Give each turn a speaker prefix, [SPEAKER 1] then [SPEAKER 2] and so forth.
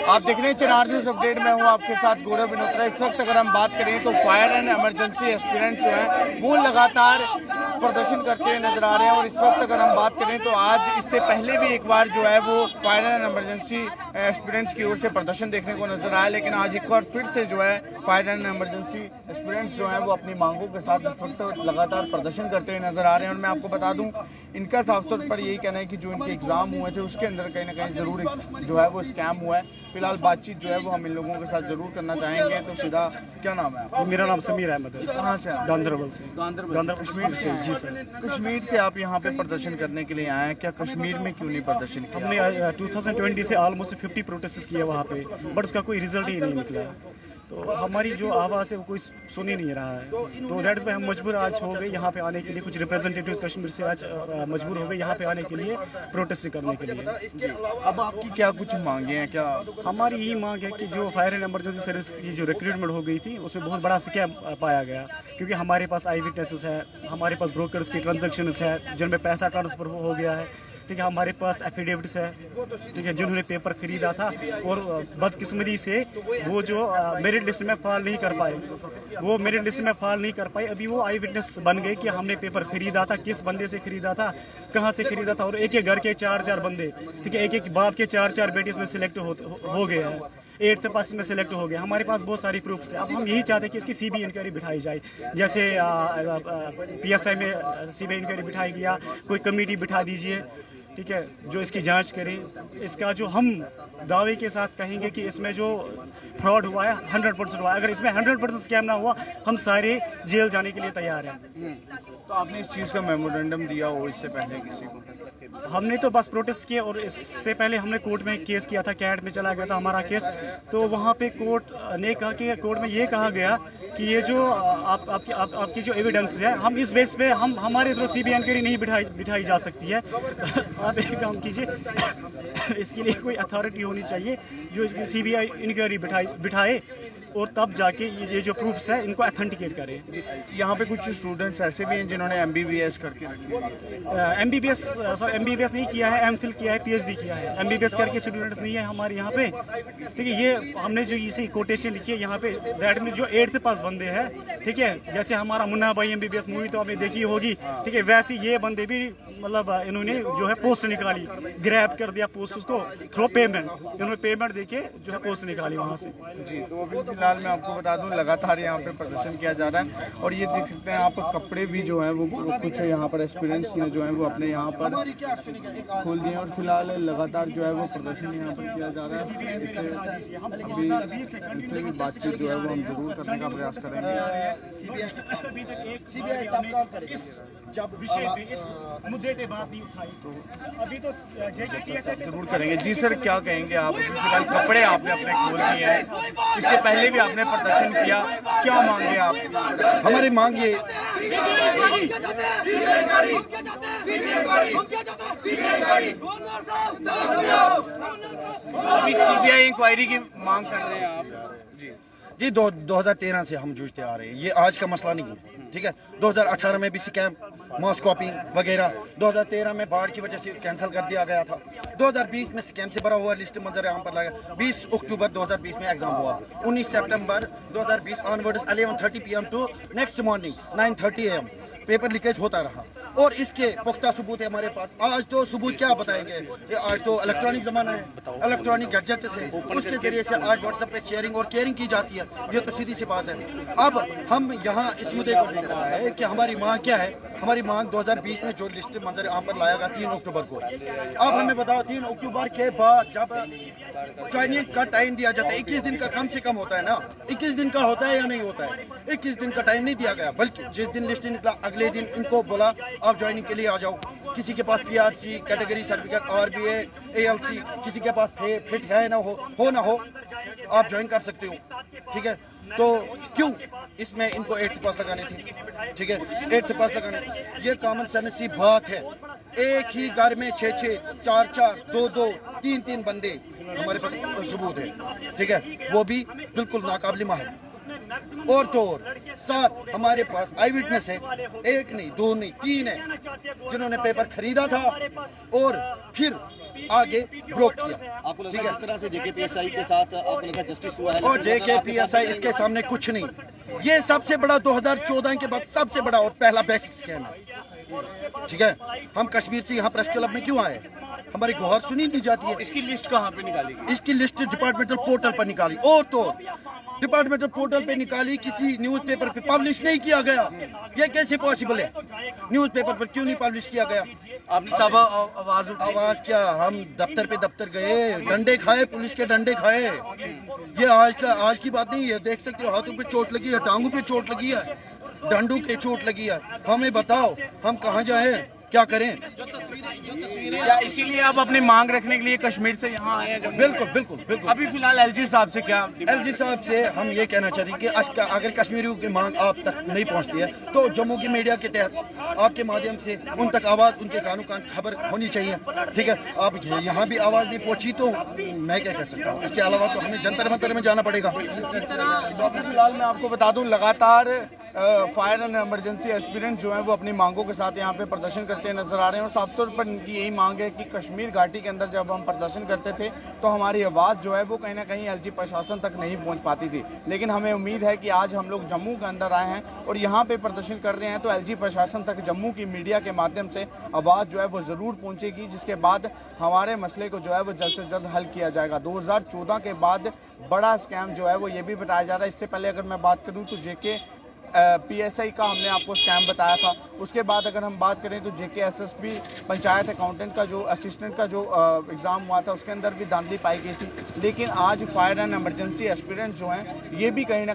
[SPEAKER 1] आप देख रहे हैं चिनार न्यूज अपडेट में हूँ आपके साथ गौरव विनोत्रा। इस वक्त अगर हम बात करें तो फायर एंड इमरजेंसी एस्पिरेंट्स जो हैं वो लगातार प्रदर्शन करते हुए नजर आ रहे हैं। और इस वक्त अगर हम बात करें तो आज इससे पहले भी एक बार जो है वो फायर एंड इमरजेंसी एस्पिरेंट्स की ओर से प्रदर्शन देखने को नजर आया, लेकिन आज एक बार फिर से जो है फायर एंड इमरजेंसी एस्पिरेंट्स जो है वो अपनी मांगों के साथ इस वक्त लगातार प्रदर्शन करते हुए नजर आ रहे हैं। और मैं आपको बता दूं, इनका साफ तौर पर यही कहना है कि जो इनके एग्जाम हुए थे उसके अंदर कहीं ना कहीं जरूर जो है वो स्कैम हुआ है। फिलहाल बातचीत जो है वो हम इन लोगों के साथ जरूर करना चाहेंगे। तो सीधा क्या नाम है?
[SPEAKER 2] मेरा नाम समीर अहमद है।
[SPEAKER 1] कहाँ से?
[SPEAKER 2] गांधरबल से।
[SPEAKER 1] गांधरबल कश्मीर से?
[SPEAKER 2] जी सर।
[SPEAKER 1] कश्मीर से आप यहाँ पे प्रदर्शन करने के लिए आए हैं, क्या कश्मीर में क्यों नहीं प्रदर्शन किया?
[SPEAKER 2] हमने 2020 से ऑलमोस्ट 50 प्रोटेस्ट किया वहाँ पे, बट उसका कोई रिजल्ट ही नहीं निकला। तो हमारी जो आवाज़ है वो कोई सुन ही नहीं रहा है। तो दैट्स वाई हम मजबूर आज हो गए यहाँ पे आने के लिए। कुछ रिप्रेजेंटेटिव्स कश्मीर से आज मजबूर हो गए यहाँ पे आने के लिए, प्रोटेस्ट करने के लिए।
[SPEAKER 1] अब आपकी क्या कुछ मांगे हैं? क्या
[SPEAKER 2] हमारी यही मांग है कि जो फायर एंड इमरजेंसी सर्विस की जो रिक्रूटमेंट हो गई थी उसमें बहुत बड़ा स्कैम पाया गया, क्योंकि हमारे पास आई विटनेसेस है, हमारे पास ब्रोकर्स की ट्रांजेक्शंस है जिनमें पैसा ट्रांसफर हो गया है, ठीक है। हमारे पास एफिडेविट्स है, ठीक है, जिन्होंने पेपर खरीदा था और बदकिस्मती से वो जो मेरिट लिस्ट में फॉल नहीं कर पाए, वो मेरिट लिस्ट में फॉल नहीं कर पाए। अभी वो आई विटनेस बन गए कि हमने पेपर खरीदा था, किस बंदे से खरीदा था, कहाँ से खरीदा था। और एक एक घर के 4-4 बंदे, ठीक है, एक एक बाप के 4-4 बेटे इसमें सिलेक्ट हो गए हैं, 8th पास में सिलेक्ट हो गए। हमारे पास बहुत सारी प्रूफ्स है। अब हम यही चाहते हैं कि इसकी सीबीआई इंक्वायरी बिठाई जाए, जैसे पीएसआई में सीबीआई इंक्वायरी बिठाई गया, कोई कमेटी बिठा दीजिए, ठीक है, जो इसकी जांच करे। इसका जो हम दावे के साथ कहेंगे कि इसमें जो फ्रॉड हुआ है 100% हुआ है। अगर इसमें 100% स्कैम ना हुआ, हम सारे जेल जाने के लिए तैयार हैं।
[SPEAKER 1] तो आपने इस चीज़ का मेमोरेंडम दिया हो इससे पहले किसी को?
[SPEAKER 2] हमने तो बस प्रोटेस्ट किए, और इससे पहले हमने कोर्ट में केस किया था, कैट में चला गया था हमारा केस। तो वहाँ पे कोर्ट ने कहा कि कोर्ट में ये कहा गया कि ये जो आपकी जो एविडेंस है, हम इस बेस पे हमारे तरफ सीबीआई इंक्वायरी नहीं बिठाई जा सकती है। आप एक काम कीजिए, इसके लिए कोई अथॉरिटी होनी चाहिए जो इसकी सीबीआई इंक्वायरी बिठाए और तब जाके ये जो प्रूफ्स है इनको अथेंटिकेट करे।
[SPEAKER 1] यहाँ पे कुछ स्टूडेंट्स ऐसे भी हैं जिन्होंने MBBS करके रखी है।
[SPEAKER 2] MBBS नहीं किया है, MPhil किया है, PhD किया है। MBBS करके स्टूडेंट्स नहीं है हमारे यहाँ पे, ठीक है। ये हमने जो इसी कोटेशन लिखी है यहाँ पे, दैट में जो 8th पास बंदे हैं, ठीक है, जैसे हमारा मुन्ना भाई MBBS मूवी तो आपने देखी होगी, ठीक है, वैसे ये बंदे भी मतलब इन्होंने जो है पोस्ट निकाली, ग्रैब कर दिया पोस्ट, उसको थ्रो पेमेंट, इन्होंने पेमेंट देके जो है पोस्ट निकाली वहाँ से।
[SPEAKER 1] जी, तो अभी फिलहाल मैं आपको बता दूं लगातार यहाँ पे प्रदर्शन किया जा रहा है। और ये देख सकते हैं आप, कपड़े भी जो है वो कुछ यहाँ पर एस्पिरेंट्स ने जो है वो अपने यहाँ पर खोल दिए। और फिलहाल लगातार जो है वो प्रदर्शन यहाँ पर किया जा रहा है। इससे भी बातचीत जो है वो हम जरूर करने का प्रयास करेंगे।
[SPEAKER 2] जब विषय पे इस मुद्दे पे बात नहीं उठाई, अभी तो
[SPEAKER 1] जरूर करेंगे। जी सर, क्या कहेंगे आप? फिलहाल कपड़े आपने अपने खोल दिए हैं, इससे पहले भी आपने प्रदर्शन किया, क्या मांगे आप?
[SPEAKER 3] हमारी मांग ये
[SPEAKER 1] अभी सीबीआई इंक्वायरी की मांग कर रहे हैं आप?
[SPEAKER 3] जी 2013 से हम जूझते आ रहे हैं, ये आज का मसला नहीं है, ठीक है। 2018 में भी स्कैम, मास कॉपिंग वगैरह, 2013 में बाढ़ की वजह से कैंसिल कर दिया गया था। 2020 में स्कैम से भरा हुआ लिस्ट मंजर यहाँ पर लगा। 20 अक्टूबर 2020 में एग्जाम हुआ, 19 सितंबर 2020 onwards 11:30 PM to next morning 9:30 AM paper leakage होता रहा। और इसके पुख्ता सबूत है हमारे पास। आज तो सबूत क्या बताएंगे, आज तो इलेक्ट्रॉनिक ज़माना है, इलेक्ट्रॉनिक गैजेट्स है, उसके जरिए से आज व्हाट्सएप पे शेयरिंग और केयरिंग की जाती है। ये तो सीधी सी बात है। अब हम यहाँ इस मुद्दे को लेकर आए हैं कि हमारी मांग क्या है। हमारी मांग 2020 में जो लिस्ट मंजर यहाँ पर लाया गया 3 अक्टूबर को, अब हमें बताओ 3 अक्टूबर के बाद जब ज्वाइनिंग का टाइम दिया जाता है, 21 दिन का कम से कम होता है ना, 21 दिन का होता है या नहीं होता है? 21 दिन का टाइम नहीं दिया गया, बल्कि जिस दिन लिस्ट निकला अगले दिन इनको बोला आप ज्वाइनिंग के लिए आ जाओ। किसी के पास PRC category certificate, RBA, ALC, किसी के पास फिट है ना हो ना हो, आप ज्वाइन कर सकते हो, ठीक है। तो क्यों इसमें इनको 8th पास लगाने थे, ठीक है, 8th पास लगाने, ये कॉमन सेंस की बात है। एक ही घर में 6-6, 4-4, 2-2, 3-3 बंदे, हमारे पास सबूत है, ठीक है, वो भी बिल्कुल नाकाबिल महज। और तो और साथ हमारे पास आई विटनेस है, एक नहीं, दो नहीं, तीन है, जिन्होंने पेपर खरीदा था और फिर आगे ब्रोक किया।
[SPEAKER 4] आपको लगता है किस तरह से जेकेपीएसआई के साथ आपको लगता है जस्टिस हुआ है?
[SPEAKER 3] और जेकेपीएसआई इसके सामने कुछ नहीं। ये सबसे बड़ा 2014 के बाद सबसे बड़ा और पहला बेसिक स्कैम है। ठीक है, हम कश्मीर से यहाँ प्रेस क्लब में क्यों आए? हमारी गुहार सुनी नहीं जाती है।
[SPEAKER 1] इसकी लिस्ट कहाँ पे निकाली गई?
[SPEAKER 3] इसकी लिस्ट डिपार्टमेंटल पोर्टल पर निकाली, और तो डिपार्टमेंटल पोर्टल पे निकाली, किसी न्यूज़पेपर पे पब्लिश नहीं किया गया। ये कैसे पॉसिबल है? न्यूज़पेपर पर क्यों नहीं पब्लिश किया गया?
[SPEAKER 1] आपने तब आवाज उठाई?
[SPEAKER 3] आवाज क्या, हम दफ्तर पे दफ्तर गए, डंडे खाए, पुलिस के डंडे खाए। ये आज की बात नहीं है, देख सकते हो हाथों पे चोट लगी है, टांगों पे चोट लगी है, डंडों पे चोट लगी है। हमें बताओ हम कहाँ जाएं, क्या करें?
[SPEAKER 1] क्या इसीलिए आप अपनी मांग रखने के लिए कश्मीर से यहाँ आए हैं? जम्मू?
[SPEAKER 3] बिल्कुल बिल्कुल बिल्कुल।
[SPEAKER 1] अभी फिलहाल एलजी साहब से क्या?
[SPEAKER 3] एलजी साहब से हम ये कहना चाहते हैं कि अगर कश्मीरियों की मांग आप तक नहीं पहुंचती है तो जम्मू की मीडिया के तहत आपके माध्यम से उन तक आवाज़, उनके कानों कान खबर होनी चाहिए। ठीक है, आप यहाँ भी आवाज़ नहीं पहुंची तो मैं क्या कह सकता हूँ? इसके अलावा तो हमें जंतर मंतर में जाना पड़ेगा।
[SPEAKER 1] तो अभी फिलहाल मैं आपको बता दूं, लगातार फायर एंड इमरजेंसी एस्पिरेंट जो हैं वो अपनी मांगों के साथ यहाँ पे प्रदर्शन करते नजर आ रहे हैं और साफ तौर पर इनकी यही मांग है कि कश्मीर घाटी के अंदर जब हम प्रदर्शन करते थे तो हमारी आवाज़ जो है वो कहीं ना कहीं एलजी प्रशासन तक नहीं पहुँच पाती थी, लेकिन हमें उम्मीद है कि आज हम लोग जम्मू के अंदर आए हैं और यहाँ पे प्रदर्शन कर रहे हैं तो एलजी प्रशासन तक जम्मू की मीडिया के माध्यम से आवाज़ जो है वो ज़रूर पहुँचेगी, जिसके बाद हमारे मसले को जो है वो जल्द से जल्द हल किया जाएगा। 2014 के बाद बड़ा स्कैम जो है वो ये भी बताया जा रहा है। इससे पहले अगर मैं बात करूँ तो जेके पीएसआई का हमने आपको स्कैम बताया था। उसके बाद अगर हम बात करें तो जेके एसएसबी पंचायत अकाउंटेंट का जो असिस्टेंट का जो एग्ज़ाम हुआ था उसके अंदर भी धांधली पाई गई थी। लेकिन आज फायर एंड इमरजेंसी एस्पिरेंट्स जो हैं ये भी कहीं ना